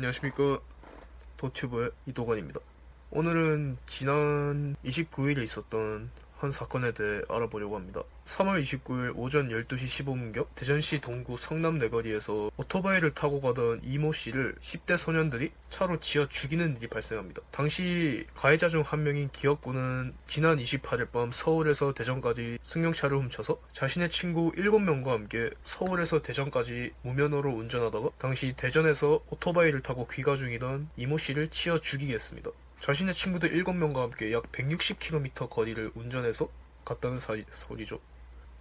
안녕하십니까. 도튜브의 이도건입니다. 오늘은 지난 29일에 있었던 한 사건에 대해 알아보려고 합니다. 3월 29일 오전 12시 15분경 대전시 동구 성남내거리에서 오토바이를 타고 가던 이모 씨를 10대 소년들이 차로 지어 죽이는 일이 발생합니다. 당시 가해자 중 한 명인 기억군은 지난 28일 밤 서울에서 대전까지 승용차를 훔쳐서 자신의 친구 7명과 함께 서울에서 대전까지 무면허로 운전하다가 당시 대전에서 오토바이를 타고 귀가 중이던 이모 씨를 치어 죽이겠습니다. 자신의 친구들 7명과 함께 약 160km 거리를 운전해서 갔다는 소리죠.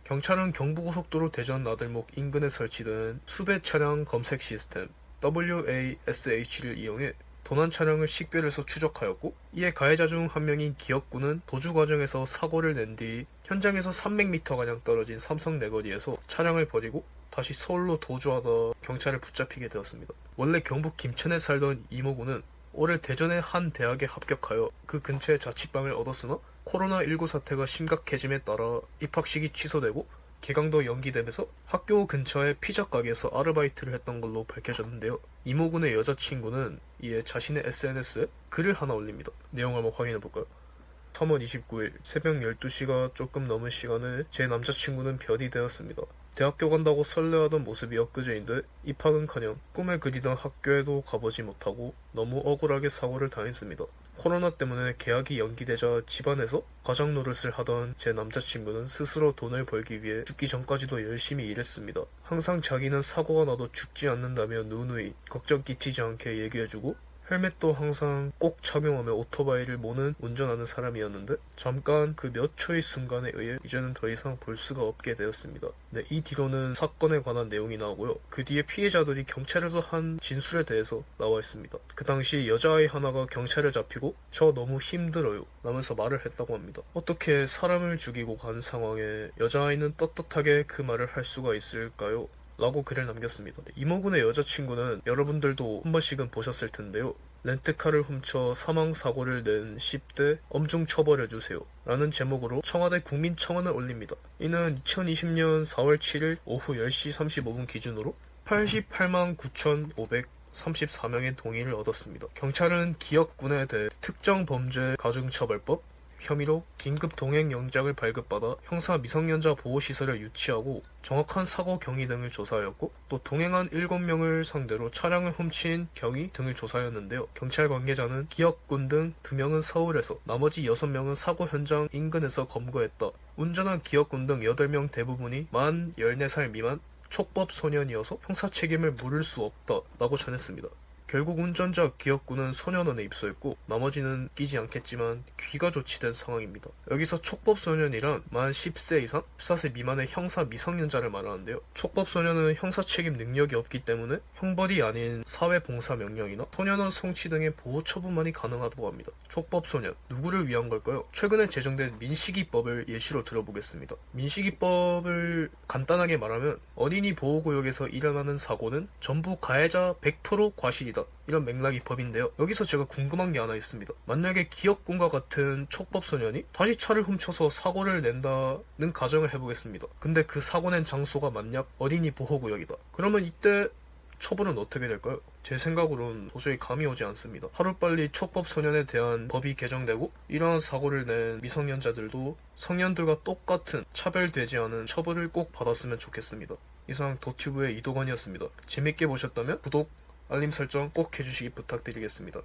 경찰은 경부고속도로 대전 나들목 인근에 설치된 수배 차량 검색 시스템 WASH를 이용해 도난 차량을 식별해서 추적하였고, 이에 가해자 중 한 명인 기억군은 도주 과정에서 사고를 낸 뒤 현장에서 300m가량 떨어진 삼성내거리에서 차량을 버리고 다시 서울로 도주하다 경찰에 붙잡히게 되었습니다. 원래 경북 김천에 살던 이모군은 올해 대전의 한 대학에 합격하여 그 근처에 자취방을 얻었으나 코로나19 사태가 심각해짐에 따라 입학식이 취소되고 개강도 연기되면서 학교 근처의 피자 가게에서 아르바이트를 했던 걸로 밝혀졌는데요. 이모군의 여자친구는 이에 자신의 SNS에 글을 하나 올립니다. 내용을 한번 확인해볼까요? 3월 29일 새벽 12시가 조금 넘은 시간에 제 남자친구는 별이 되었습니다. 대학교 간다고 설레하던 모습이 엊그제인데 입학은커녕 꿈에 그리던 학교에도 가보지 못하고 너무 억울하게 사고를 당했습니다. 코로나 때문에 개학이 연기되자 집안에서 가장 노릇을 하던 제 남자친구는 스스로 돈을 벌기 위해 죽기 전까지도 열심히 일했습니다. 항상 자기는 사고가 나도 죽지 않는다며 누누이 걱정 끼치지 않게 얘기해주고 헬멧도 항상 꼭 착용하며 오토바이를 모는 운전하는 사람이었는데 잠깐 그 몇 초의 순간에 의해 이제는 더 이상 볼 수가 없게 되었습니다. 네, 이 뒤로는 사건에 관한 내용이 나오고요. 그 뒤에 피해자들이 경찰에서 한 진술에 대해서 나와 있습니다. 그 당시 여자아이 하나가 경찰에 잡히고 저 너무 힘들어요 라면서 말을 했다고 합니다. 어떻게 사람을 죽이고 간 상황에 여자아이는 떳떳하게 그 말을 할 수가 있을까요? 라고 글을 남겼습니다. 이모군의 여자친구는 여러분들도 한 번씩은 보셨을 텐데요. 렌트카를 훔쳐 사망사고를 낸 10대 엄중 처벌해주세요 라는 제목으로 청와대 국민청원을 올립니다. 이는 2020년 4월 7일 오후 10시 35분 기준으로 88만 9,534명의 동의를 얻었습니다. 경찰은 기억군에 대해 특정범죄 가중처벌법 혐의로 긴급 동행영장을 발급받아 형사 미성년자 보호시설에 유치하고 정확한 사고 경위 등을 조사하였고, 또 동행한 7명을 상대로 차량을 훔친 경위 등을 조사하였는데요. 경찰 관계자는 기억군 등 2명은 서울에서, 나머지 6명은 사고 현장 인근에서 검거했다. 운전한 기억군 등 8명 대부분이 만 14살 미만 촉법 소년이어서 형사 책임을 물을 수 없다 라고 전했습니다. 결국 운전자 기억군은 소년원에 입소했고 나머지는 끼지 않겠지만 귀가 조치된 상황입니다. 여기서 촉법소년이란 만 10세 이상 14세 미만의 형사 미성년자를 말하는데요. 촉법소년은 형사 책임 능력이 없기 때문에 형벌이 아닌 사회봉사명령이나 소년원 송치 등의 보호 처분만이 가능하다고 합니다. 촉법소년, 누구를 위한 걸까요? 최근에 제정된 민식이법을 예시로 들어보겠습니다. 민식이법을 간단하게 말하면 어린이 보호구역에서 일어나는 사고는 전부 가해자 100% 과실이다, 이런 맥락이 법인데요. 여기서 제가 궁금한 게 하나 있습니다. 만약에 기억군과 같은 촉법소년이 다시 차를 훔쳐서 사고를 낸다는 가정을 해보겠습니다. 근데 그 사고 낸 장소가 만약 어린이 보호구역이다. 그러면 이때 처벌은 어떻게 될까요? 제 생각으로는 도저히 감이 오지 않습니다. 하루빨리 촉법소년에 대한 법이 개정되고 이러한 사고를 낸 미성년자들도 성년들과 똑같은 차별되지 않은 처벌을 꼭 받았으면 좋겠습니다. 이상 도튜브의 이도건이었습니다. 재밌게 보셨다면 구독, 알림 설정 꼭 해주시기 부탁드리겠습니다.